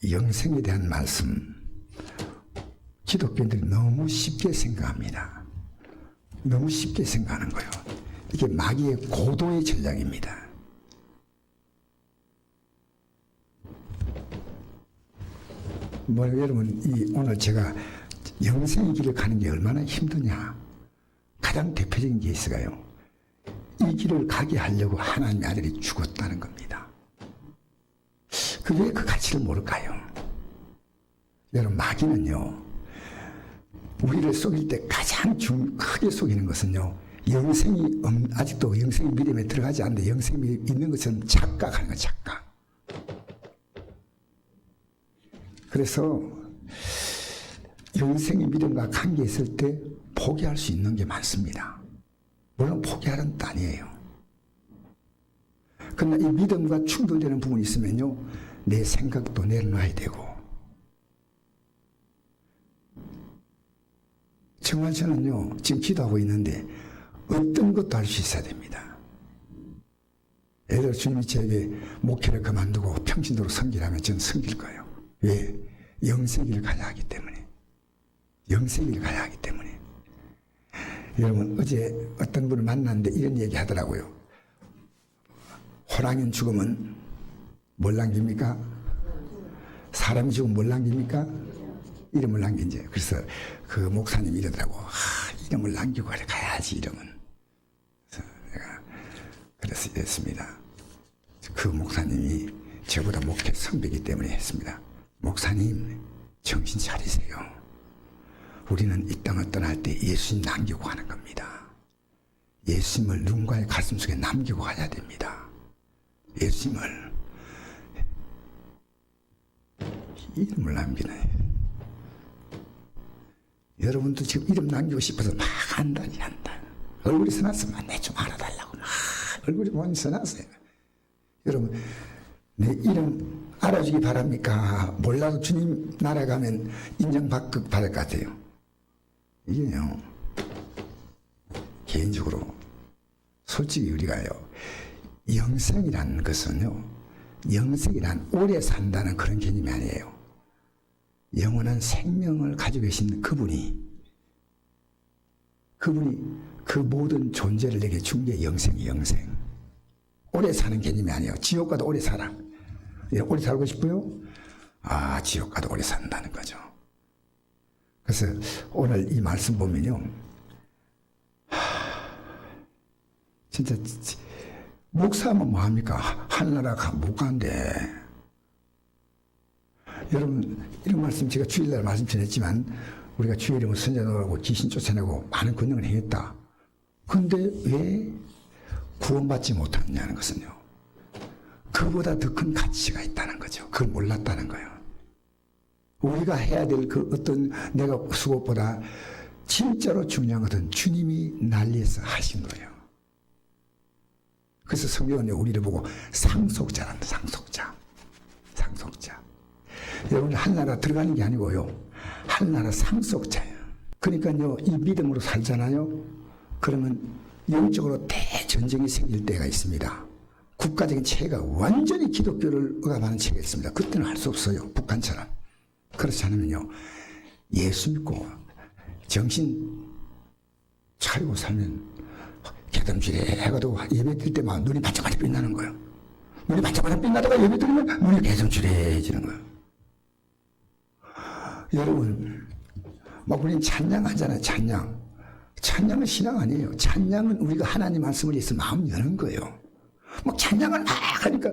영생에 대한 말씀, 기독교인들이 너무 쉽게 생각합니다. 너무 쉽게 생각하는 거예요. 이게 마귀의 고도의 전략입니다. 여러분, 오늘 제가 영생의 길을 가는 게 얼마나 힘드냐. 가장 대표적인 게 있어요. 이 길을 가게 하려고 하나님의 아들이 죽었다는 겁니다. 왜 그 가치를 모를까요? 여러분, 마귀는요, 우리를 속일 때 가장 크게 속이는 것은요, 아직도 영생의 믿음에 들어가지 않는데 영생이 있는 것처럼 착각하는 거예요, 착각. 그래서 영생의 믿음과 관계 있을 때 포기할 수 있는 게 많습니다. 물론 포기하는 뜻 아니에요. 그러나 이 믿음과 충돌되는 부분이 있으면요, 내 생각도 내려놔야 되고, 정말 저는요, 지금 기도하고 있는데 어떤 것도 할 수 있어야 됩니다. 예를 들어 주님이 저에게 목회를 그만두고 평신도로 섬기라면 저는 섬길 거예요. 왜? 영생을 가야 하기 때문에. 영생을 가야 하기 때문에. 여러분, 어제 어떤 분을 만났는데 이런 얘기 하더라고요. 호랑이 죽으면 뭘 남깁니까? 사람이 죽으면 뭘 남깁니까? 이름을 남긴지. 그래서 그 목사님이 이러더라고. 이름을 남기고 가야지, 이름은. 그래서 이랬습니다. 그 목사님이 저보다 목회 선배이기 때문에 했습니다. 목사님, 정신 차리세요. 우리는 이 땅을 떠날 때 예수님 남기고 가는 겁니다. 예수님을 누군가의 가슴 속에 남기고 가야 됩니다. 예수님을. 이름을 남기네. 여러분도 지금 이름 남기고 싶어서 막 한다니. 얼굴이 써놨으면 내 좀 알아달라고 막 얼굴이 많이 써놨어요. 여러분, 내 이름 알아주기 바랍니까? 몰라도 주님 나라에 가면 인정받을 것 같아요. 이게요, 개인적으로 솔직히 우리가요, 영생이라는 것은요, 영생이란 오래 산다는 그런 개념이 아니에요. 영원한 생명을 가지고 계신 그분이 그 모든 존재를 내게 준 게 영생이 영생. 오래 사는 개념이 아니에요. 지옥 가도 오래 살아. 오래 살고 싶어요? 지옥 가도 오래 산다는 거죠. 그래서 오늘 이 말씀 보면요, 진짜 목사하면 뭐합니까? 하늘나라 못 간대. 여러분, 이런 말씀 제가 주일날 말씀 전했지만, 우리가 주의 이름을 선전하고 귀신 쫓아내고 많은 권능을 행했다. 그런데 왜 구원받지 못했냐는 것은요, 그보다 더 큰 가치가 있다는 거죠. 그걸 몰랐다는 거예요. 우리가 해야 될 그 어떤 내가 수고보다 진짜로 중요한 것은 주님이 날 위해서 하신 거예요. 그래서 성경은 우리를 보고 상속자란다. 상속자. 여러분, 하늘나라 들어가는 게 아니고요, 하늘나라 상속자예요. 그러니까요, 이 믿음으로 살잖아요. 그러면 영적으로 대전쟁이 생길 때가 있습니다. 국가적인 체계가 완전히 기독교를 억압하는 체계가 있습니다. 그때는 할 수 없어요. 북한처럼. 그렇지 않으면요, 예수 믿고 정신 차리고 살면 개담질에 해가 되고 예배 드릴 때만 눈이 반짝반짝 빛나는 거예요. 눈이 반짝반짝 빛나다가 예배 드리면 눈이 개담질해지는 거예요. 여러분, 막 우리는 찬양하잖아요. 찬양은 신앙 아니에요. 찬양은 우리가 하나님 말씀을 위해서 마음 여는 거예요. 막 찬양을 막 하니까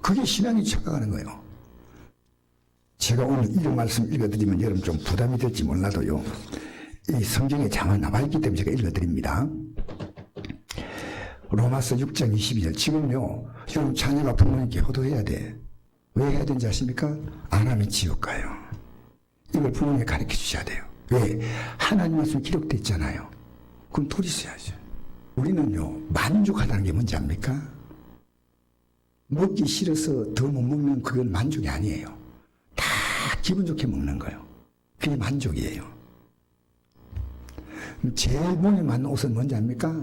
그게 신앙이 착각하는 거예요. 제가 오늘 이 말씀 읽어드리면 여러분 좀 부담이 될지 몰라도요, 이 성경에 자막 남아있기 때문에 제가 읽어드립니다. 로마서 6장 22절. 지금요, 여러분 자녀가 부모님께 효도해야 돼. 왜 해야 되는지 아십니까? 안 하면 지옥 가요. 이걸 부모님에 가르쳐 주셔야 돼요. 왜? 하나님 말씀 기록되어 있잖아요. 그럼 돌이 써야죠. 우리는요, 만족하다는 게 뭔지 압니까? 먹기 싫어서 더 못 먹는 그건 만족이 아니에요. 다 기분 좋게 먹는 거예요. 그게 만족이에요. 제일 몸에 맞는 옷은 뭔지 압니까?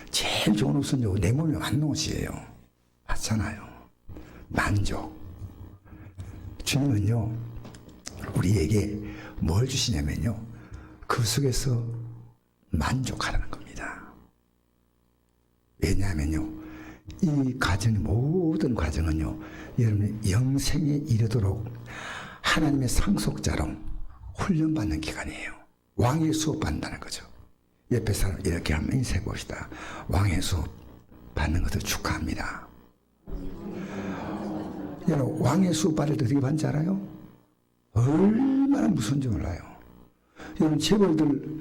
제일 좋은 옷은요, 내 몸에 맞는 옷이에요. 맞잖아요. 만족. 주님은요, 우리에게 뭘 주시냐면요, 그 속에서 만족하라는 겁니다. 왜냐하면요, 이 과정, 모든 과정은요, 여러분의 영생에 이르도록 하나님의 상속자로 훈련받는 기간이에요. 왕의 수업 받는다는 거죠. 옆에 사람 이렇게 한번 인사해 봅시다. 왕의 수업 받는 것을 축하합니다. 여러분, 왕의 수업 받을 때 어떻게 받는지 알아요? 얼마나 무서운지 몰라요. 여러분, 재벌들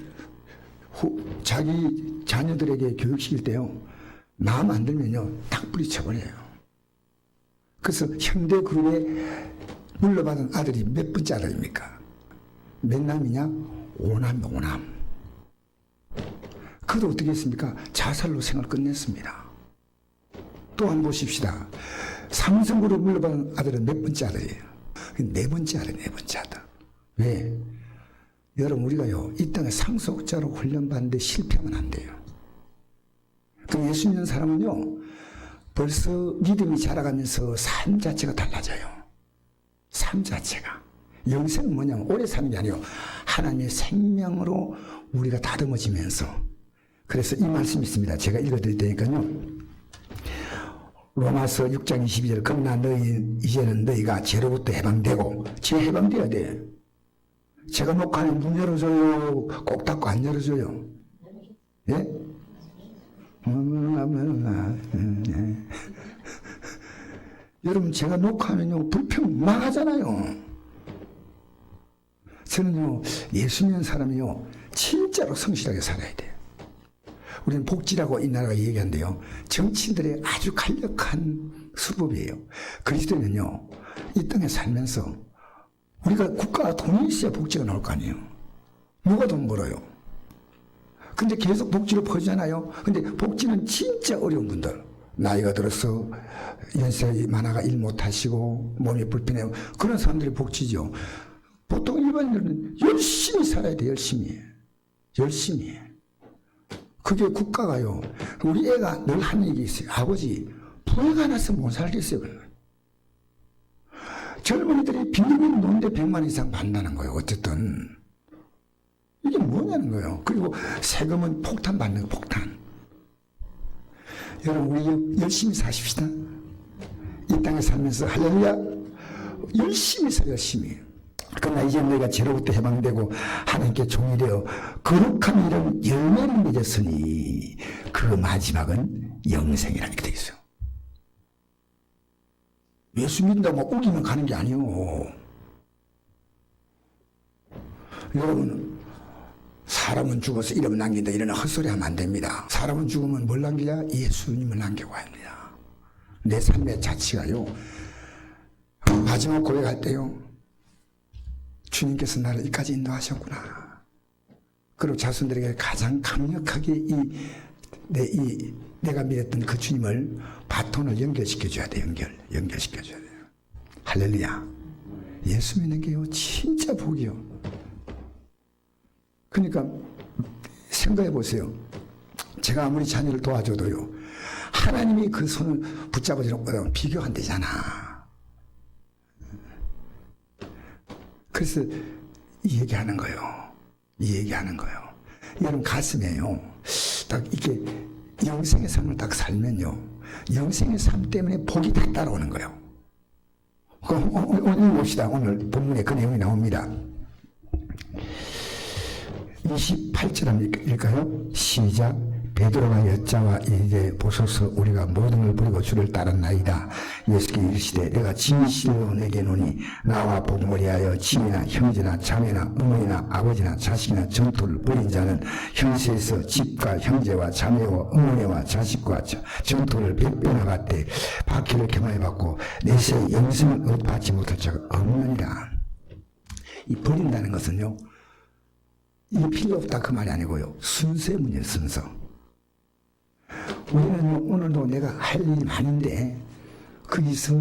자기 자녀들에게 교육시킬 때요, 마음 안 들면요, 딱 뿌리쳐버려요. 그래서 현대 그룹에 물려받은 아들이 몇 번째 아들입니까? 몇 남이냐? 5남, 5남. 그도 어떻게 했습니까? 자살로 생을 끝냈습니다. 또한 보십시다. 삼성그룹 물려받은 아들은 몇 번째 아들이에요? 네 번째 아들, 네 번째 아들. 왜? 여러분, 우리가요, 이 땅에 상속자로 훈련받는데 실패하면 안 돼요. 그 예수 믿는 사람은요, 벌써 믿음이 자라가면서 삶 자체가 달라져요. 삶 자체가. 영생은 뭐냐면 오래 사는 게 아니에요. 하나님의 생명으로 우리가 다듬어지면서. 그래서 이 말씀이 있습니다. 제가 읽어드릴 테니까요. 로마서 6장 22절. 그러나 이제는 너희가 죄로부터 해방되고, 죄 해방돼야 돼. 제가 녹화하면 문 열어줘요? 꼭 닫고 안 열어줘요? 예? 여러분, 제가 녹화하면요, 불평 막 하잖아요. 저는요, 예수 믿는 사람이요, 진짜로 성실하게 살아야 돼요. 우리는 복지라고 이 나라가 얘기한대요. 정치인들의 아주 간략한 수법이에요. 그리스도인은요, 이 땅에 살면서 우리가 국가가 돈이 있어야 복지가 나올 거 아니에요. 누가 돈 벌어요? 근데 계속 복지로 퍼지잖아요. 근데 복지는 진짜 어려운 분들, 나이가 들어서 연세 많아가 일 못하시고 몸이 불편해요. 그런 사람들이 복지죠. 보통 일반인들은 열심히 살아야 돼. 열심히. 열심히. 그게 국가가요. 우리 애가 늘 하는 얘기 있어요. 아버지, 부해가 나서 못 살겠어요. 젊은이들이 빈곤 노는데 100만 이상 받는다는 거예요. 어쨌든. 이게 뭐냐는 거예요. 그리고 세금은 폭탄 받는 거, 폭탄. 여러분, 우리 열심히 사십시다. 이 땅에 살면서 할렐루야. 열심히 사, 열심히. 그러나 이제 너희가 죄로부터 해방되고 하나님께 종이 되어 거룩한 이런 열매를 맺었으니 그 마지막은 영생이라는 게 되어 있어요. 예수 믿는다고 우기면 가는 게 아니에요. 여러분, 사람은 죽어서 이름 남긴다 이런 헛소리 하면 안 됩니다. 사람은 죽으면 뭘 남기냐? 예수님을 남기고 합니다. 내 삶의 자치가요, 마지막 고백할 때요, 주님께서 나를 여기까지 인도하셨구나. 그리고 자손들에게 가장 강력하게 내가 믿었던 그 주님을 바톤을 연결시켜줘야 돼. 연결시켜줘야 돼요. 할렐루야. 예수 믿는 게요, 진짜 복이요. 그러니까 생각해 보세요. 제가 아무리 자녀를 도와줘도요, 하나님이 그 손을 붙잡아주는 거랑 비교가 안 되잖아. 그래서 이 얘기하는 거예요. 이 얘기하는 거예요. 여러분 가슴에요, 딱 이렇게 영생의 삶을 딱 살면요, 영생의 삶 때문에 복이 다 따라오는 거예요. 오늘 봅시다. 오늘 본문에 그 내용이 나옵니다. 28절 한번 읽을까요? 시작. 베드로가 여자와 이르되 보소서 우리가 모든 걸 버리고 주를 따랐나이다. 예수께 이르시되 내가 진실로 내게 노니 나와 복음을 위하여 친이나 형제나 자매나 어머니나 아버지나 자식이나 전토를 버린 자는 현세에서 집과 형제와 자매와 어머니와 자식과 전토를 100배나 받되 박해를 겸하여 받고 내세 영생을 얻받지 못할 자가 없느니라. 이 버린다는 것은요, 이게 필요 없다 그 말이 아니고요, 순서의 문제예요. 순서. 우리는 오늘도 내가 할 일이 많은데 거기서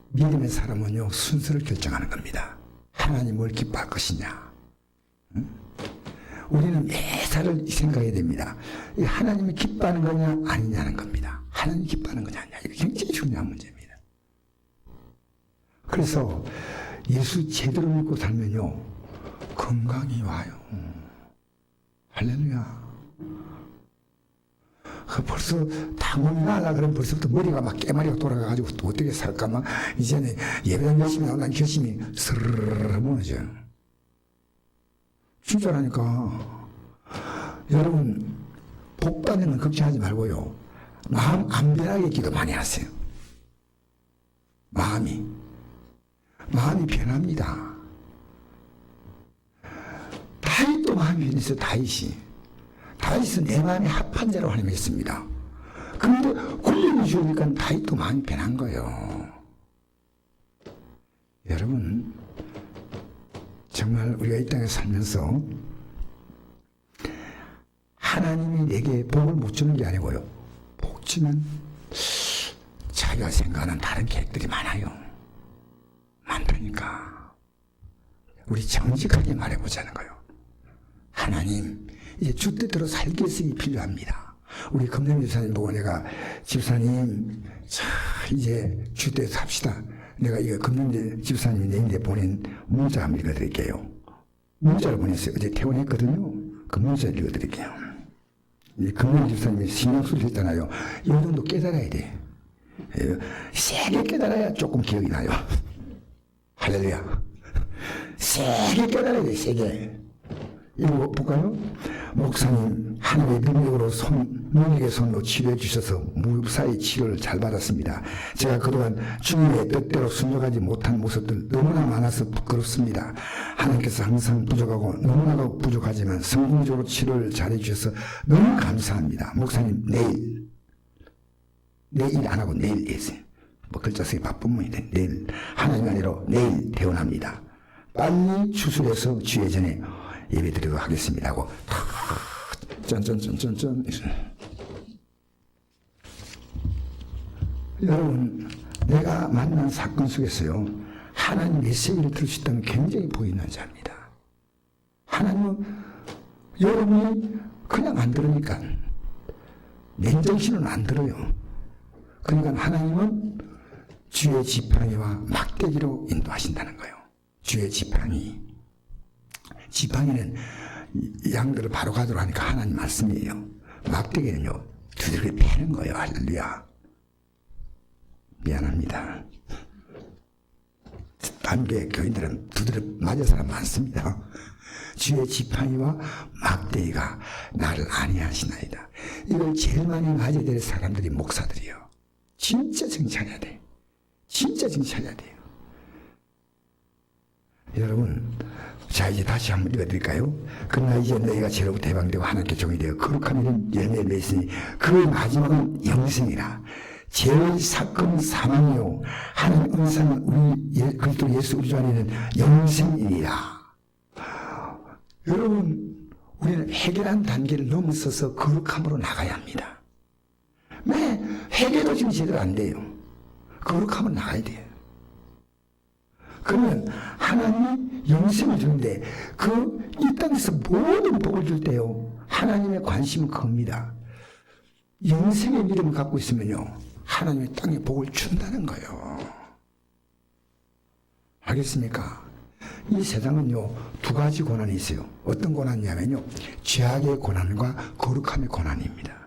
믿음의 사람은요, 순서를 결정하는 겁니다. 하나님 뭘 기뻐할 것이냐. 응? 우리는 매사를 생각해야 됩니다. 하나님이 기뻐하는 거냐 아니냐는 겁니다. 하나님이 기뻐하는 거냐 아니냐. 이게 굉장히 중요한 문제입니다. 그래서 예수 제대로 믿고 살면요, 건강이 와요. 할렐루야. 벌써 당분간하려 그러면 벌써부터 머리가 막 깨마리가 돌아가가지고 또 어떻게 살까 막 이제는 예배당 열심히 나온다는 결심이 스르르르 무너져요. 진짜라니까. 여러분, 복 받는 건 걱정하지 말고요, 마음 안 변하게 기도 많이 하세요. 마음이 변합니다. 다윗도 마음이 변했어요. 다윗은 내 마음에 합한 자로 하나님 했습니다. 그런데 권력을 주니까 다윗도 마음이 변한 거예요. 여러분, 정말 우리가 이 땅에 살면서 하나님이 내게 복을 못 주는 게 아니고요, 복 주면 자기가 생각하는 다른 계획들이 많다니까. 우리 정직하게 말해보자는 거예요. 하나님, 이제 주 뜻대로 살기 위해서 필요합니다. 우리 금년 집사님 보고 내가, 집사님, 자, 이제 주 뜻대로 삽시다. 내가 이거 금년 집사님이 내일에 보낸 문자 한번 읽어드릴게요. 문자를 보냈어요. 어제 퇴원했거든요. 그 문자를 읽어드릴게요. 이 금년 집사님이 신앙수를 했잖아요. 이 정도 깨달아야 돼. 세게 깨달아야 조금 기억이 나요. 할렐루야. 세게 깨달아야 돼, 세게. 읽어볼까요? 목사님, 하늘의 능력으로 능력의 손으로 치료해 주셔서 무사히 치료를 잘 받았습니다. 제가 그동안 주님의 뜻대로 순종하지 못한 모습들 너무나 많아서 부끄럽습니다. 하나님께서 항상 부족하고 너무나 부족하지만 성공적으로 치료를 잘해 주셔서 너무 감사합니다. 목사님, 내일 안 하고 내일 했어요. 뭐 글자 쓰기 바쁜 분인데 내일, 하나님 아니로 내일 퇴원합니다. 빨리 추수해서 주의 전에 예배 드리도록 하겠습니다 하고 짠. 여러분, 내가 만난 사건 속에서요, 하나님 메시지를 들을 수 있다면 굉장히 보이는 자입니다. 하나님은 여러분이 그냥 안 들으니까, 맨정신은 안 들어요. 그러니까 하나님은 주의 지팡이와 막대기로 인도하신다는 거예요. 주의 지팡이는 양들을 바로 가도록 하니까 하나님 말씀이에요. 막대기는요, 두드려 패는 거예요. 할렐루야. 미안합니다. 단교의 교인들은 두드려 맞을 사람 많습니다. 주의 지팡이와 막대기가 나를 안위하시나이다. 이걸 제일 많이 맞아야 될 사람들이 목사들이요. 진짜 정찰해야 돼. 진짜 정찰해야 돼요. 여러분, 자, 이제 다시 한번 읽어드릴까요? 그러나 이제 너희가 죄로부터 해방되고 하나님께 종이 되어 거룩한 열매를 맺으니 그의 마지막은 영생이라. 죄의 사건은 사망이요 하나님 은사는 우리 그리스도 예수 우리 주 안에는 영생이니라. 여러분, 우리는 해결한 단계를 넘어서서 거룩함으로 나가야 합니다. 네, 해결도 지금 제대로 안 돼요. 거룩함으로 나가야 돼요. 그러면 하나님이 영생을 주는데 이 땅에서 모든 복을 줄 때요, 하나님의 관심은 큽니다. 영생의 믿음을 갖고 있으면요, 하나님의 땅에 복을 준다는 거예요. 알겠습니까? 이 세상은요, 두 가지 고난이 있어요. 어떤 고난이냐면요, 죄악의 고난과 거룩함의 고난입니다.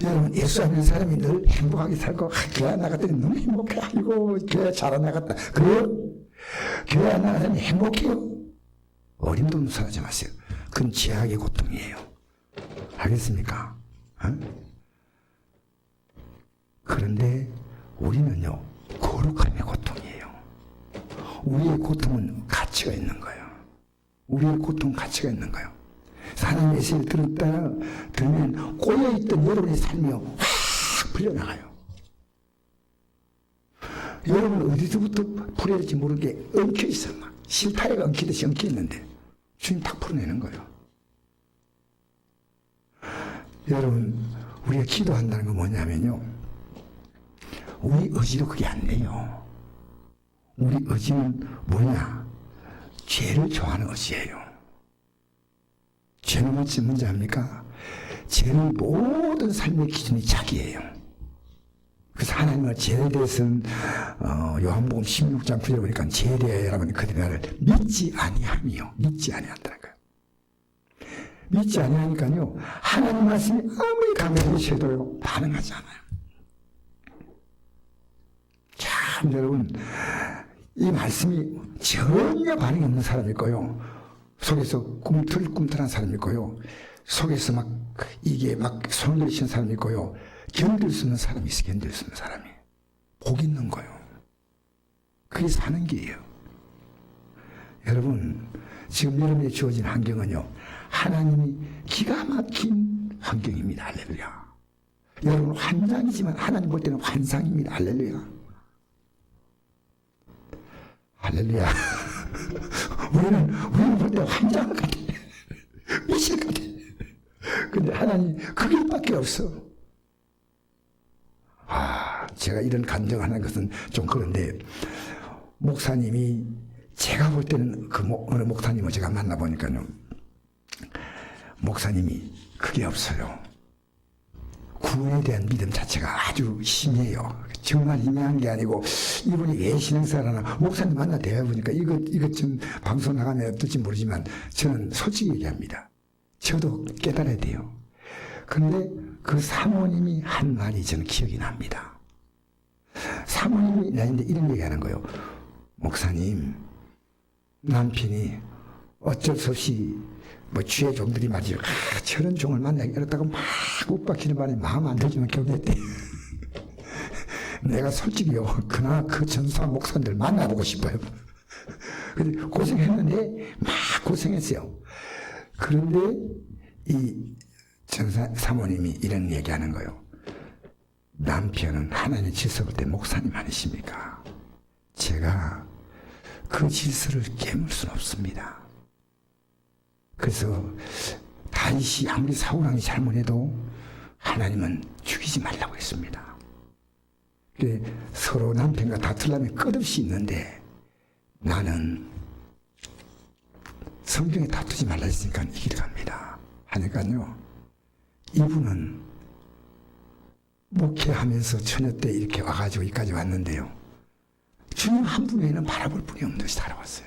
여러분, 예수 안 믿는 사람이 늘 행복하게 살고, 교회 안 나갔더니 너무 행복해. 아이고, 교회 잘 안 나갔다. 그래요? 교회 안 나가더니 행복해요? 어림도 무서워하지 마세요. 그건 죄악의 고통이에요. 알겠습니까? 그런데 우리는요, 거룩함의 고통이에요. 우리의 고통은 가치가 있는 거예요. 우리의 고통은 가치가 있는 거예요. 하나님의 메시지를 들으면 꼬여있던 여러분의 삶이 확 풀려나가요. 여러분 어디서부터 풀어야 될지 모르게 엉켜있어. 막 실타래가 엉키듯이 엉켜있는데 주님 탁 풀어내는 거예요. 여러분, 우리가 기도한다는 건 뭐냐면요, 우리 의지로 그게 안 돼요. 우리 의지는 뭐냐? 죄를 좋아하는 의지예요. 죄는 뭔지 압니까? 죄는 모든 삶의 기준이 자기예요. 그래서 하나님을 죄에 대해서는 요한복음 16장 9절 보니까 죄에 대하여라면 그들이 나를 믿지 아니함이요. 믿지 아니한다는 거예요. 믿지 아니하니까요. 하나님 말씀이 아무리 강하게 해도요. 반응하지 않아요. 참 여러분 이 말씀이 전혀 반응이 없는 사람이 있고요. 속에서 꿈틀꿈틀한 사람이 있고요. 속에서 막 이게 막 손을 들이시는 사람이 있고요. 견딜 수 있는 사람이 있어. 견딜 수 있는 사람이. 복 있는 거요. 그게 사는 길이에요. 여러분 지금 여러분이 주어진 환경은요. 하나님이 기가 막힌 환경입니다. 할렐루야. 여러분 환상이지만 하나님 볼 때는 환상입니다. 할렐루야. 할렐루야. 우리는 볼 때 환장 같아. 미칠 같아. 근데 하나님 그 길밖에 없어. 제가 이런 간증하는 것은 좀 그런데 목사님이 제가 볼 때는 어느 목사님을 제가 만나보니까요. 목사님이 그게 없어요. 구원에 대한 믿음 자체가 아주 심해요. 정말 희미한 게 아니고 이분이 왜 신앙생활하나 목사님 만나 대화해보니까 이것 좀 방송 나가면 어떨지 모르지만 저는 솔직히 얘기합니다. 저도 깨달아야 돼요. 그런데 그 사모님이 한 말이 저는 기억이 납니다. 사모님이 나한테 이런 얘기하는 거예요. 목사님 남편이 어쩔 수 없이 주의 종들이 말이죠. 저런 종을 만나기 어렵다고 막 윽박히는 바람에 마음 안 들지만 결혼했대. 내가 솔직히요. 그나 그 전사 목사님들 만나보고 싶어요. 근데 고생했는데 막 고생했어요. 그런데 이 전사 사모님이 이런 얘기하는 거예요. 남편은 하나님의 질서 볼 때 목사님 아니십니까? 제가 그 질서를 깨물 수는 없습니다. 그래서 다윗이 아무리 사울왕이 잘못해도 하나님은 죽이지 말라고 했습니다. 서로 남편과 다투려면 끝없이 있는데 나는 성경에 다투지 말라 했으니까 이기러 갑니다. 하니까요. 이분은 목회하면서 처녀 때 이렇게 와가지고 여기까지 왔는데요. 주님 한 분 외에는 바라볼 분이 없는 듯이 살아왔어요.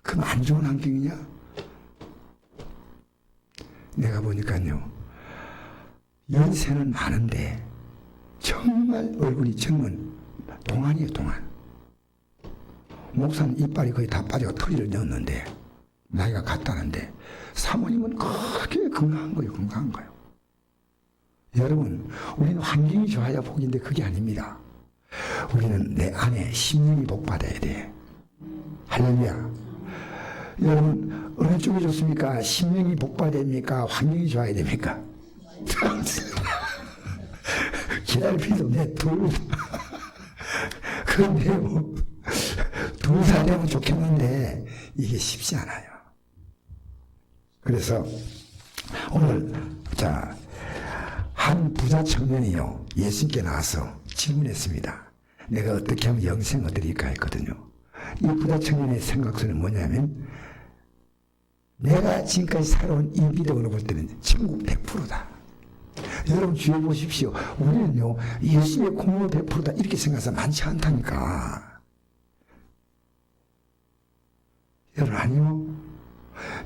그럼 안 좋은 환경이냐? 내가 보니까요. 연세는 많은데 정말 얼굴이 젊은 동안이에요. 동안. 목사는 이빨이 거의 다 빠지고 털이를 넣었는데 나이가 같다는데 사모님은 크게 건강한 거예요. 건강한 거예요. 여러분 우리는 환경이 좋아야 복인데 그게 아닙니다. 우리는 내 안에 심령이 복받아야 돼. 할렐루야. 여러분 어느 쪽이 좋습니까? 심령이 복받아야 됩니까? 환경이 좋아야 됩니까? 기다릴 필요도 없네. 그런데요 둘 다 되면 좋겠는데 이게 쉽지 않아요. 그래서 오늘 한 부자 청년이요 예수님께 나와서 질문했습니다. 내가 어떻게 하면 영생 얻으리까 했거든요. 이 부자 청년의 생각서는 뭐냐면 내가 지금까지 살아온 이 믿음으로 볼 때는 천국 100%다. 여러분 주의 보십시오. 우리는요 예수님의 공로 100%다 이렇게 생각해서 많지 않다니까. 여러분 아니요.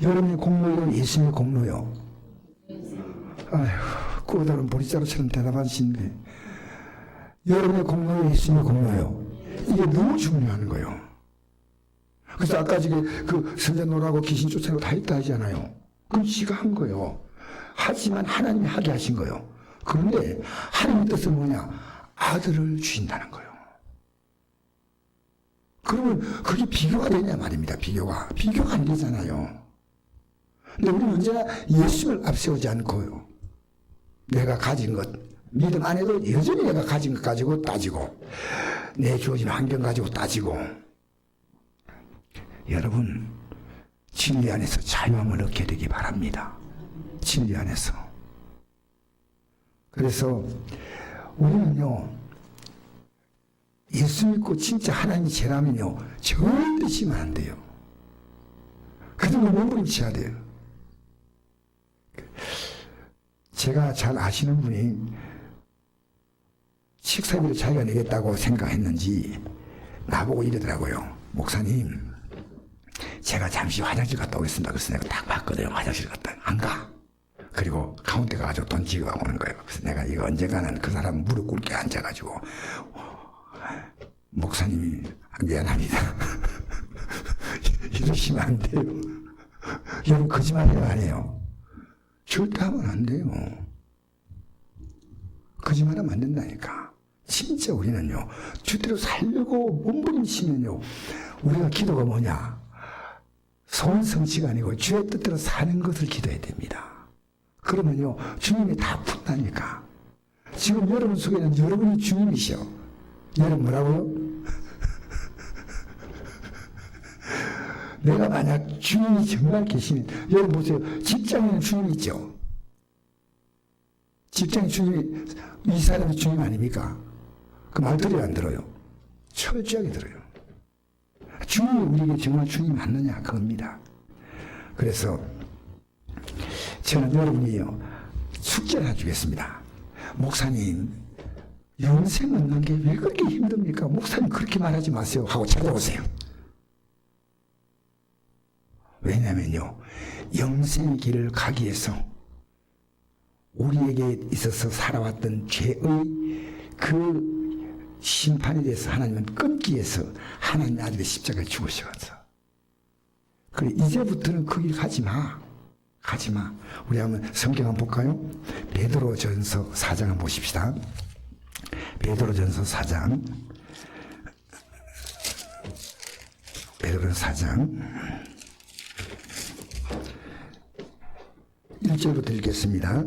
여러분의 공로요 예수님의 공로요. 아휴 꼬다른 보리자루처럼 대답하시는데 여러분의 공로요 예수님의 공로요. 이게 너무 중요한 거예요. 그래서 아까 그 선전노라고 귀신 쫓아내고 다 했다 하잖아요. 그럼 지가 한 거예요. 하지만 하나님이 하게 하신 거예요. 그런데 하나님의 뜻은 뭐냐? 아들을 주신다는 거예요. 그러면 그게 비교가 되냐 말입니다. 비교가 안 되잖아요. 근데 우리는 언제나 예수를 앞세우지 않고요. 내가 가진 것 믿음 안 해도 여전히 내가 가진 것 가지고 따지고 내 주어진 환경 가지고 따지고. 여러분 진리 안에서 자유함을 얻게 되기 바랍니다. 진리 안에서. 그래서 우리는요 예수 믿고 진짜 하나님이 죄라면요 절대 지면 안 돼요. 그들을 몸부림쳐야 돼요. 제가 잘 아시는 분이 식사비를 자기가 내겠다고 생각했는지 나보고 이러더라고요. 목사님, 제가 잠시 화장실 갔다 오겠습니다. 그래서 내가 딱 봤거든요. 화장실 갔다 안 가. 그리고 가운데 가가지고 돈 지급하고 오는 거예요. 그래서 내가 이거 언젠가는 그 사람 무릎 꿇게 앉아가지고 목사님이 미안합니다. 이러시면 안 돼요. 여러분 거짓말해요 안 해요? 절대 하면 안 돼요. 거짓말하면 안 된다니까. 진짜 우리는요, 주대로 살려고 몸부림치면요, 우리가 기도가 뭐냐? 소원성취가 아니고 주의 뜻대로 사는 것을 기도해야 됩니다. 그러면요, 주님이 다 푼다니까. 지금 여러분 속에는 여러분이 주님이시오. 여러분 뭐라고요? 내가 만약 주님이 정말 계시면, 여러분 보세요. 직장에는 주님이 있죠. 직장에 주님이, 이 사람이 주님 아닙니까? 그 말 들어요, 안 들어요? 철저하게 들어요. 주님이 우리에게 정말 주님 맞느냐, 그겁니다. 그래서 저는 여러분이요, 숙제를 해주겠습니다. 목사님, 영생 얻는 게 왜 그렇게 힘듭니까? 목사님 그렇게 말하지 마세요 하고 찾아오세요. 왜냐면요, 영생의 길을 가기 위해서 우리에게 있어서 살아왔던 죄의 그 심판에 대해서 하나님은 끊기 위해서 하나님의 아들의 십자가에 죽으셔서, 그래 이제부터는 그 길 가지 마. 가지 마. 우리 한번 성경 한번 볼까요? 베드로전서 4장 한번 보십시다. 베드로전서 4장. 베드로전서 4장 1절부터 읽겠습니다.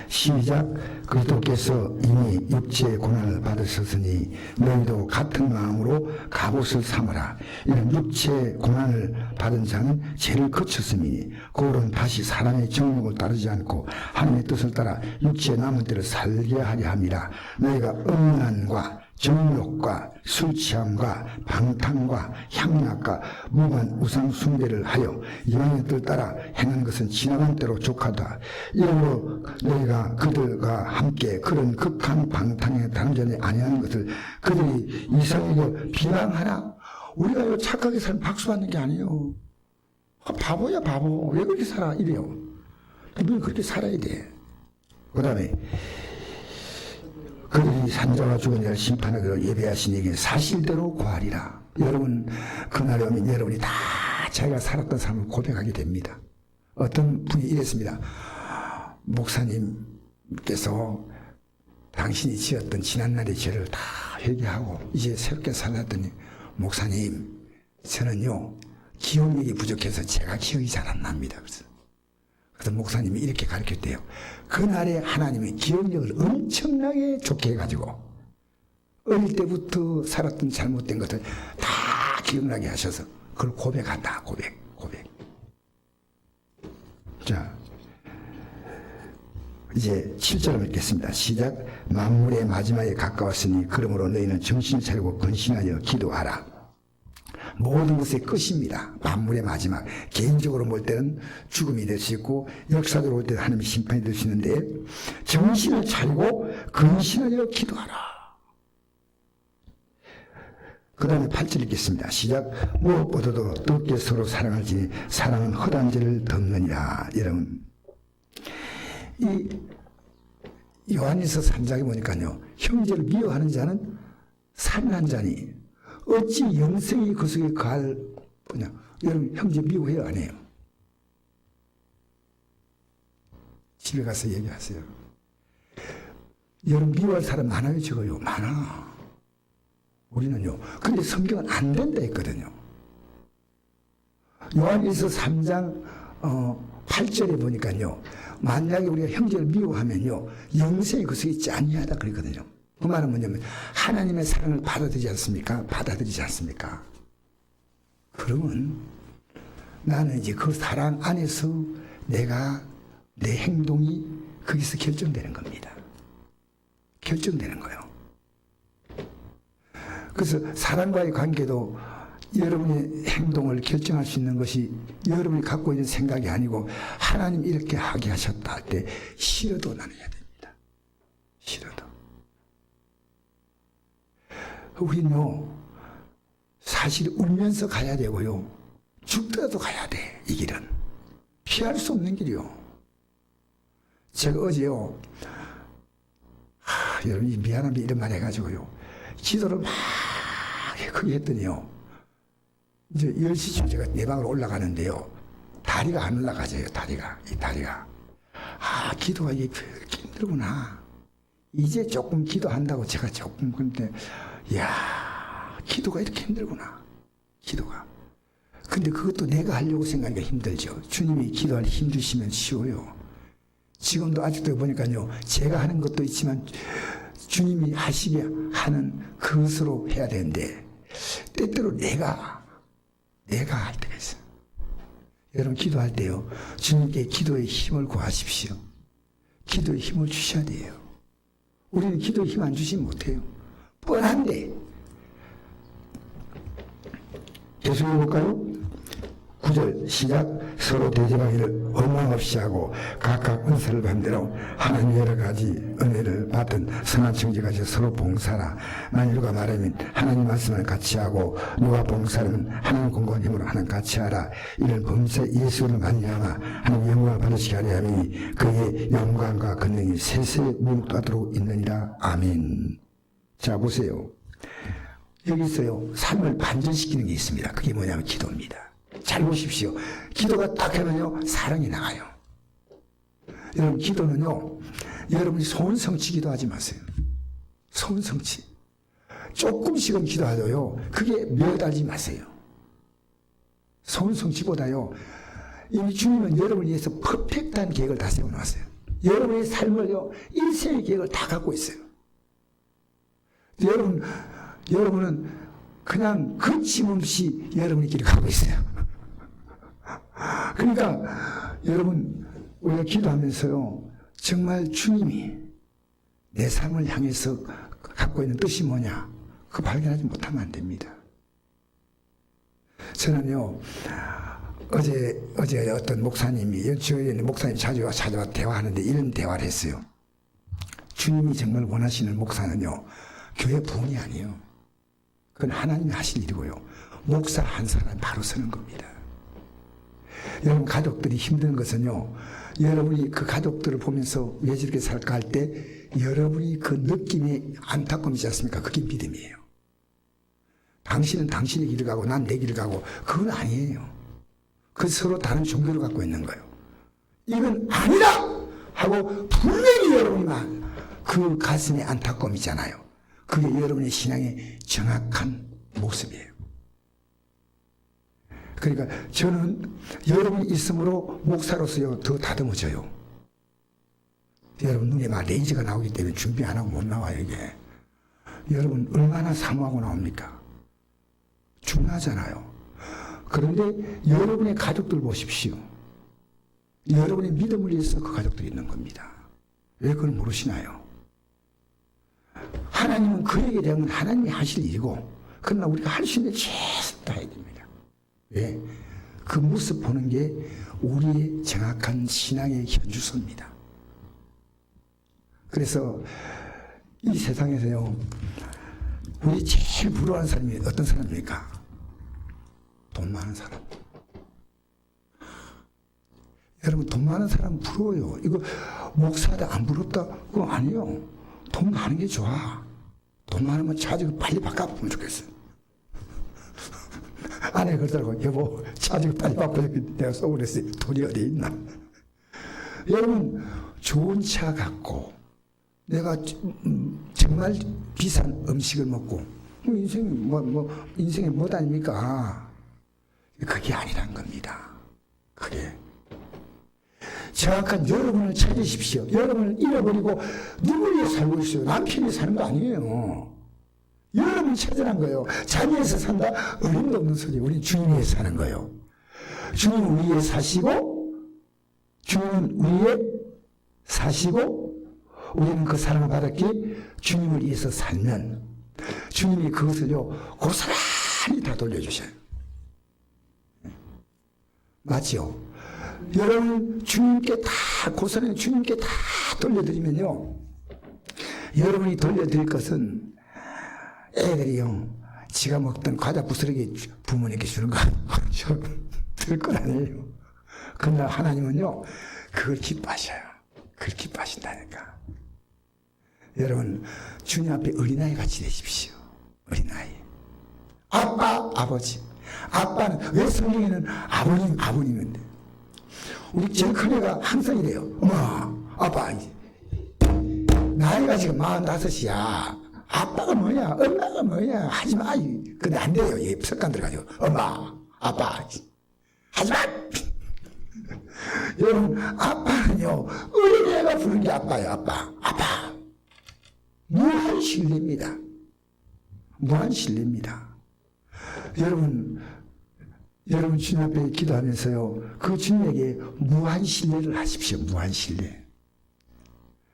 시작. 그리스도께서 이미 육체의 고난을 받으셨으니 너희도 같은 마음으로 갑옷을 삼으라. 이런 육체의 고난을 받은 자는 죄를 거쳤음이니 그들은 다시 사람의 정욕을 따르지 않고 하나님의 뜻을 따라 육체의 남은 때를 살게 하려 함이라. 너희가 음란과 정욕과 술취함과 방탕과 향락과 무관 우상 숭배를 하여 이방의 뜻 따라 행하는 것은 지나간 때로 족하다. 이러므로 너희가 그들과 함께 그런 극한 방탕에 당전에 아니하는 것을 그들이 이상하게 비방하나. 우리가 착하게 살면 박수 받는 게 아니에요. 바보야 바보. 왜 그렇게 살아? 이래요. 왜 그렇게 살아야 돼? 그 다음에 그들이 산자와 죽은 자를 심판하기로 예배하신 이에게 사실대로 고하리라. 여러분, 그날에 오면 여러분이 다 자기가 살았던 삶을 고백하게 됩니다. 어떤 분이 이랬습니다. 목사님께서 당신이 지었던 지난날의 죄를 다 회개하고 이제 새롭게 살았더니, 목사님, 저는요 기억력이 부족해서 제가 기억이 잘 안 납니다. 그래서 목사님이 이렇게 가르쳤대요. 그날에 하나님이 기억력을 엄청나게 좋게 해가지고 어릴 때부터 살았던 잘못된 것을 다 기억나게 하셔서 그걸 고백한다. 고백. 자, 이제 7절을 읽겠습니다. 시작. 만물의 마지막에 가까웠으니 그러므로 너희는 정신 차리고 근신하여 기도하라. 모든 것의 끝입니다. 만물의 마지막. 개인적으로 볼 때는 죽음이 될 수 있고 역사적으로 볼 때는 하나님의 심판이 될 수 있는데, 정신을 차리고 근신하여 기도하라. 그 다음에 8절 읽겠습니다. 시작. 무엇보다도 뜨겁게 서로 사랑하지 사랑은 헛한 죄를 덮느니라. 여러분, 이 요한일서 3장에 보니까요, 형제를 미워하는 자는 살인한 자니 어찌 영생이 그 속에 거할 거냐. 여러분, 형제 미워해요 안 해요? 집에 가서 얘기하세요. 여러분 미워할 사람 많아요 적어요? 많아. 우리는요. 근데 성경은 안 된다 했거든요. 요한일서 3장 8절에 보니까요, 만약에 우리가 형제를 미워하면요 영생이 그 속에 있지 아니하다 그랬거든요. 그 말은 뭐냐면 하나님의 사랑을 받아들이지 않습니까? 받아들이지 않습니까? 그러면 나는 이제 그 사랑 안에서 내가 내 행동이 거기서 결정되는 겁니다. 결정되는 거예요. 그래서 사랑과의 관계도 여러분의 행동을 결정할 수 있는 것이 여러분이 갖고 있는 생각이 아니고 하나님 이렇게 하게 하셨다 할 때 싫어도 나는 해야 됩니다. 싫어도. 우리는요, 사실 울면서 가야 되고요, 죽더라도 가야 돼. 이 길은 피할 수 없는 길이요. 제가 어제요, 여러분이 미안한데 이런 말 해가지고요, 기도를 막 크게 했더니요, 이제 10시쯤 제가 내 방으로 올라가는데요, 다리가 안 올라가져요. 이 다리가. 기도가 이게 그렇게 힘들구나. 이제 조금 기도한다고 제가 조금, 근데 이야, 기도가 이렇게 힘들구나. 기도가. 근데 그것도 내가 하려고 생각하니까 힘들죠. 주님이 기도할 힘 주시면 쉬워요. 지금도 아직도 보니까요, 제가 하는 것도 있지만 주님이 하시게 하는 그것으로 해야 되는데, 때때로 내가 할 때가 있어요. 여러분 기도할 때요, 주님께 기도의 힘을 구하십시오. 기도의 힘을 주셔야 돼요. 우리는 기도의 힘 안 주시면 못해요. 뻔한데. 계속 해볼까요? 9절 시작. 서로 대적하기를 원망 없이 하고 각각 은사를 받대로 하나님 여러 가지 은혜를 받은 선한 청지까지 서로 봉사라. 만일 누가 말하면 하나님 말씀을 같이 하고 누가 봉사는 하나님 공고한 힘으로 하나님 같이 하라. 이런 범사 예수를 만나마 하나님 영광을 받으시게 하려 하니 그의 영광과 권능이 세세에 무궁하도록 있느니라. 아멘. 자 보세요. 여기 있어요. 삶을 반전시키는 게 있습니다. 그게 뭐냐면 기도입니다. 잘 보십시오. 기도가 딱 하면요, 사랑이 나가요. 여러분, 기도는요, 여러분이 소원성취 기도하지 마세요. 소원성취. 조금씩은 기도하도요, 그게 매달리지 마세요. 소원성취보다요, 이미 주님은 여러분을 위해서 퍼펙트한 계획을 다 세워놨어요. 여러분의 삶을요, 일생의 계획을 다 갖고 있어요. 여러분은 그냥 거침없이 여러분의 길을 가고 있어요. 그러니까 여러분, 우리가 기도하면서요, 정말 주님이 내 삶을 향해서 갖고 있는 뜻이 뭐냐, 그거 발견하지 못하면 안 됩니다. 저는요, 어제 어떤 목사님이, 연초에 목사님 찾아와 대화하는데 이런 대화를 했어요. 주님이 정말 원하시는 목사는요, 교회 부흥이 아니에요. 그건 하나님이 하실 일이고요, 목사 한 사람이 바로 서는 겁니다. 여러분, 가족들이 힘든 것은요, 여러분이 그 가족들을 보면서 왜 저렇게 살까 할 때 여러분이 그 느낌이 안타까움이지 않습니까? 그게 믿음이에요. 당신은 당신의 길을 가고 난 내 길을 가고, 그건 아니에요. 그 서로 다른 종교를 갖고 있는 거예요. 이건 아니라 하고 분명히 여러분만 그 가슴에 안타까움이잖아요. 그게 여러분의 신앙의 정확한 모습이에요. 그러니까 저는 여러분이 있음으로 목사로서요, 더 다듬어져요. 여러분 눈에 막 레이저가 나오기 때문에 준비 안 하고 못 나와요, 이게. 여러분 얼마나 사모하고 나옵니까? 중요하잖아요. 그런데 여러분의 가족들 보십시오. 여러분의 믿음을 위해서 그 가족들이 있는 겁니다. 왜 그걸 모르시나요? 하나님은 그에게 대한 건 하나님이 하실 일이고, 그러나 우리가 할 수 있는 최선을 다해야 됩니다. 왜? 그 모습 보는 게 우리의 정확한 신앙의 현주소입니다. 그래서 이 세상에서요, 우리 제일 부러워하는 사람이 어떤 사람입니까? 돈 많은 사람. 여러분, 돈 많은 사람 부러워요. 이거 목사다 안 부럽다? 그거 아니에요. 돈 많은 게 좋아. 돈 많으면 차지고 빨리 바꿔보면 좋겠어요. 아내 그러더라고. 여보, 차지고 빨리 바꿔야 내가 속으랬어요. 돈이 어디 있나? 여러분, 좋은 차 갖고 내가 정말 비싼 음식을 먹고 인생이 뭐 아닙니까? 그게 아니란 겁니다. 그게 정확한 여러분을 찾으십시오. 여러분을 잃어버리고 누구를 위해 살고 있어요? 남편이 사는 거 아니에요. 여러분이 찾으란 거예요. 자기 위해서 산다? 어림도 없는 소리. 우리 주님 위해서 사는 거예요. 주님은 위에 사시고, 주님은 위에 사시고, 우리는 그 사랑을 받았기에 주님을 위해서 살면 주님이 그것을요, 고스란히 다 돌려주셔요. 맞죠? 여러분 주님께 다 고스란히 주님께 다 돌려드리면요, 여러분이 돌려드릴 것은 애들이요 지가 먹던 과자 부스러기 부모님께 주는 거 들 건 아니에요. 그러나 하나님은요 그걸 기뻐하셔요. 그걸 기뻐하신다니까. 여러분 주님 앞에 어린아이 같이 되십시오. 어린아이. 아빠 아버지. 아빠는 왜 성경에는 아버님인데, 우리 제일 큰 애가 항상 이래요. 엄마 아빠 나이가 지금 45이야 아빠가 뭐야 엄마가 뭐야 하지마. 근데 안 돼요. 얘 습관 들어가지고 엄마 아빠 하지마. 여러분 아빠는요 어린애가 부르는 게 아빠예요. 아빠 무한 신뢰입니다. 무한 신뢰입니다. 여러분 주님 앞에 기도하면서요 그 주님에게 무한 신뢰를 하십시오. 무한 신뢰.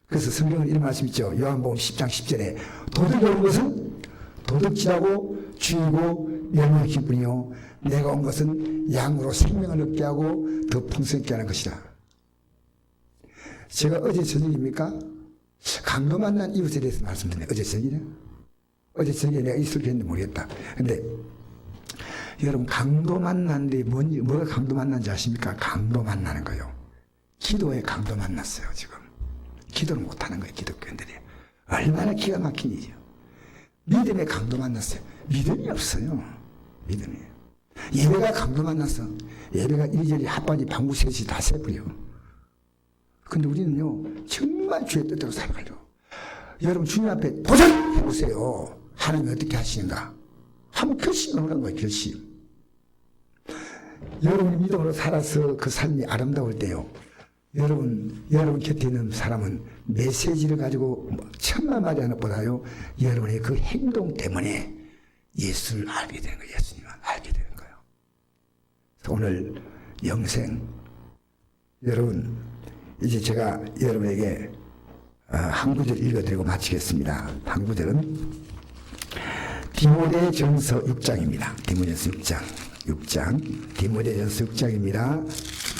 그래서 성경은 이런 말씀 있죠. 요한복음 10장 10절에 도둑이 온 것은 도둑질하고 죽이고 멸망시킬 뿐이요 내가 온 것은 양으로 생명을 얻게 하고 더 풍성하게 하는 것이라. 제가 어제 저녁입니까? 강도 만난 이웃에 대해서 말씀드렸네요. 어제 저녁이네. 어제 저녁에 내가 있을 텐데 모르겠다. 근데 여러분 강도 만났는데 뭐가 강도 만난지 아십니까? 강도 만나는 거요. 기도에 강도 만났어요. 지금 기도를 못하는 거예요. 기독교인들이. 얼마나 기가 막힌 일이죠. 믿음에 강도 만났어요. 믿음이 없어요. 믿음이. 예배가 강도 만났어. 예배가 이리저리 핫바지 방구 셋이 다 세버려. 근데 우리는요 정말 주의 뜻대로 살아가려고. 여러분 주님 앞에 도전해보세요. 하나님이 어떻게 하시는가. 한번 결심을 하는 거예요. 결심. 여러분이 믿음으로 살아서 그 삶이 아름다울 때요, 여러분 곁에 있는 사람은 메시지를 가지고 천만 마디 하나보다요 여러분의 그 행동 때문에 예수를 알게 되는 거예요. 예수님을 알게 되는 거예요. 오늘 영생, 여러분 이제 제가 여러분에게 한 구절 읽어드리고 마치겠습니다. 한 구절은 디모데전서 6장입니다. 디모데전서 6장. 디모데전서 6장입니다.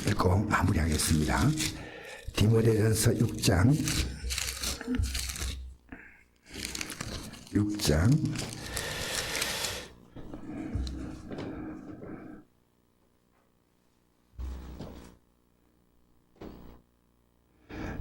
읽고 마무리하겠습니다. 디모데전서 6장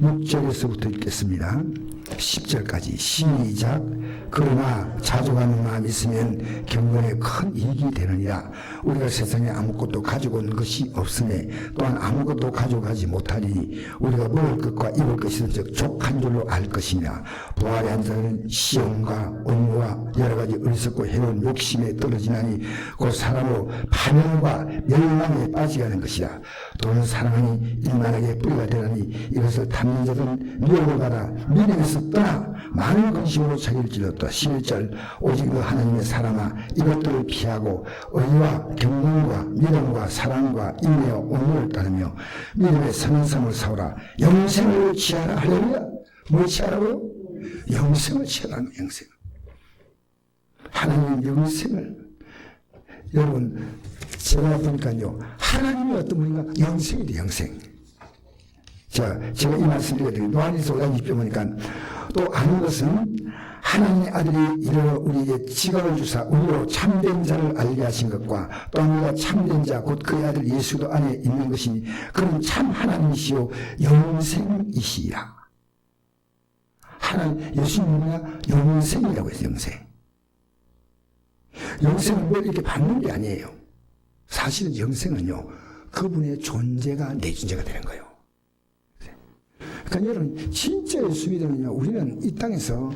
6절에서부터 읽겠습니다. 10절까지 시작. 그러나 자족하는 마음이 있으면 경건에 큰 이익이 되느니라. 우리가 세상에 아무것도 가지고 온 것이 없으매 또한 아무것도 가져가지 못하리니 우리가 먹을 것과 입을 것이 즉 족한 줄로 알 것이냐. 부활의 한 자는 시험과 온유와 여러 가지 어리석고 해로운 욕심에 떨어지나니 곧 사람으로 파멸과 멸망에 빠지게 하는 것이라. 돈을 사랑하니 일만하게 뿌리가 되나니 이것을 탐는 자들은 미혹을 받아 미련에서 떠나 많은 근심으로 자기를 찔렀다. 11절 오직 너 하나님의 사람아 이것들을 피하고 의와 경건과 믿음과 사랑과 인내와 온유를 따르며 믿음의 선한 삶을 사오라. 영생을 취하라. 할렐루야. 뭘 취하라고요? 영생을 취하라는 거예요. 영생. 하나님의 영생을. 여러분 제가 보니까요 하나님이 어떤 분인가? 영생이래. 영생. 제가 이 말씀 드리거든요. 요한일서 5장 20절 보니까 또 아는 것은 하나님의 아들이 이르러 우리에게 지각을 주사 우리로 참된 자를 알게 하신 것과 또한 우리가 참된 자 곧 그의 아들 예수도 안에 있는 것이니 그는 참 하나님이시요 영생이시라. 하나님 예수님은 뭐냐? 영생이라고 해서 영생. 영생은 뭘 이렇게 받는 게 아니에요. 사실은 영생은요 그분의 존재가 내 존재가 되는 거예요. 그러니까 여러분 진짜 예수 믿으면요 우리는 이 땅에서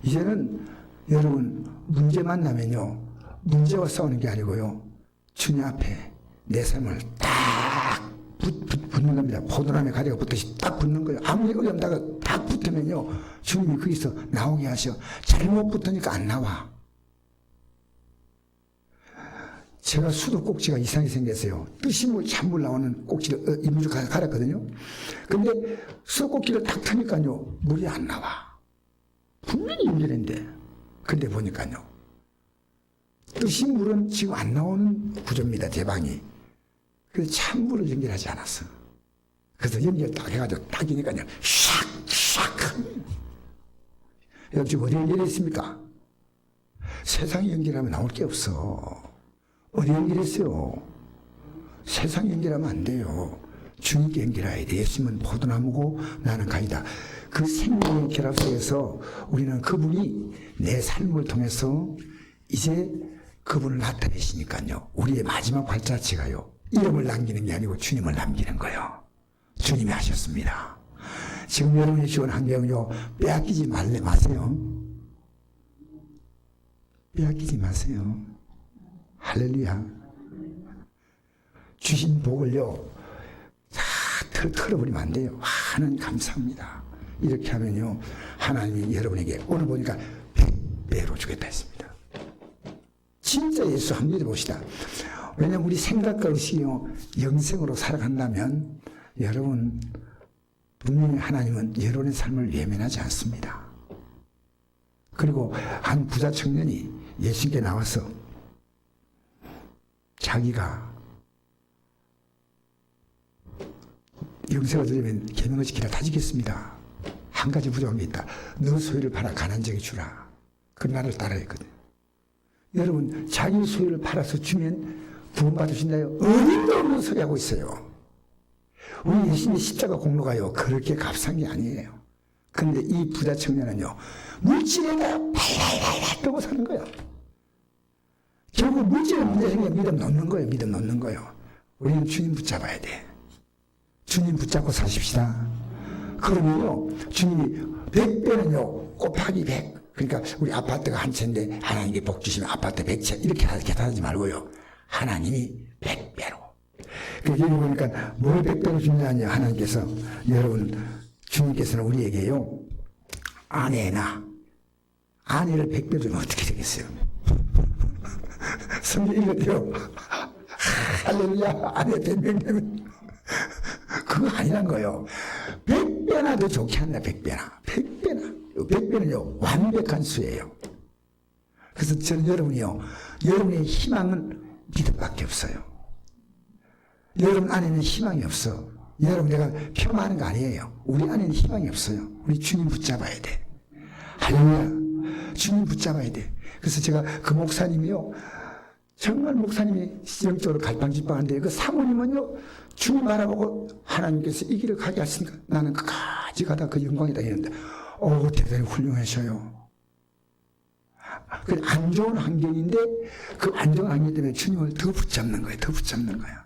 이제는 여러분 문제 만나면요 문제와 싸우는 게 아니고요 주님 앞에 내 삶을 딱 붙는 겁니다. 포도나무에 가지가 붙듯이 딱 붙는 거예요. 아무리 어렵다가 딱 붙으면요 주님이 거기서 나오게 하셔. 잘못 붙으니까 안 나와. 제가 수도 꼭지가 이상하게 생겼어요. 뜨신물 찬물 나오는 꼭지를 이물을 갈았거든요. 근데 수도 꼭지를 딱 트니까요 물이 안 나와. 분명히 연결인데. 근데 보니까요 뜨신 물은 지금 안 나오는 구조입니다. 제 방이. 그래서 참물을 연결하지 않았어. 그래서 연결 딱 해가지고 딱이니까요. 샥샥. 여러분 지금 어디 연결했습니까? 세상에 연결하면 나올 게 없어. 어디 연결했어요? 세상에 연결하면 안 돼요. 주님께 연결해야 돼. 예수님은 포도나무고 나는 가지다. 그 생명의 결합 속에서 우리는 그분이 내 삶을 통해서 이제 그분을 나타내시니까요. 우리의 마지막 발자취가요. 이름을 남기는 게 아니고 주님을 남기는 거예요. 주님이 하셨습니다. 지금 여러분이 주온 환경은요. 빼앗기지 마세요. 빼앗기지 마세요. 할렐루야. 주신 복을요. 다 털어버리면 안 돼요. 하나님 감사합니다. 이렇게 하면요. 하나님이 여러분에게 오늘 보니까 100배로 주겠다 했습니다. 진짜 예수 한번 믿어봅시다. 왜냐하면 우리 생각과 의식이요. 영생으로 살아간다면 여러분 분명히 하나님은 여러분의 삶을 외면하지 않습니다. 그리고 한 부자 청년이 예수님께 나와서 자기가 영생을 얻으려면 계명을 지키라 다 지켰습니다. 한 가지 부족한 게 있다. 너 소유를 팔아 가난자에게 주라. 그 나를 따라 했거든. 여러분 자기 소유를 팔아서 주면 구원 받으신다요? 어림도 없는 소리 하고 있어요. 우리 예수님의 십자가 공로가요. 그렇게 값싼 게 아니에요. 그런데 이 부자 청년은요. 물질에다 팔라팔라 뜨고 사는 거예요. 결국 물질에 문제 생기면 믿음 놓는 거예요. 믿음 놓는 거예요. 우리는 주님 붙잡아야 돼. 주님 붙잡고 사십시다. 그러면요. 주님이 100배는요. 곱하기 100. 그러니까 우리 아파트가 한 채인데 하나님께 복 주시면 아파트 100채 이렇게 계산하지 말고요. 하나님이 100배로. 여기 보니까 뭘 100배로 주느냐 하나님께서 여러분 주님께서는 우리에게요. 아내나 아내를 100배 주면 어떻게 되겠어요? 성경 읽었대요. 할렐루야. 아내 100명 되면 그거 아니란 거예요. 100배나 더 좋게 한다. 100배나. 100배는요. 완벽한 수예요. 그래서 저는 여러분이요. 여러분의 희망은 믿음밖에 없어요. 여러분 안에는 희망이 없어. 여러분 내가 폄하하는 거 아니에요. 우리 안에는 희망이 없어요. 우리 주님 붙잡아야 돼. 할렐루야. 주님 붙잡아야 돼. 그래서 제가 그 목사님이요. 정말 목사님이 영적으로 갈팡질팡한데 그 사모님은요. 주님 바라보고 하나님께서 이 길을 가게 하시니까 나는 끝까지 가다 그 영광이다 이랬는데 대단히 훌륭하셔요. 그 안 좋은 환경인데 그 안 좋은 환경 때문에 주님을 더 붙잡는 거예요. 더 붙잡는 거예요.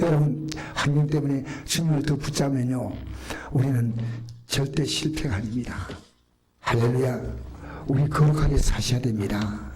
여러분 환경 때문에 주님을 더 붙잡으면요. 우리는 절대 실패가 아닙니다. 할렐루야. 우리 거룩하게 사셔야 됩니다.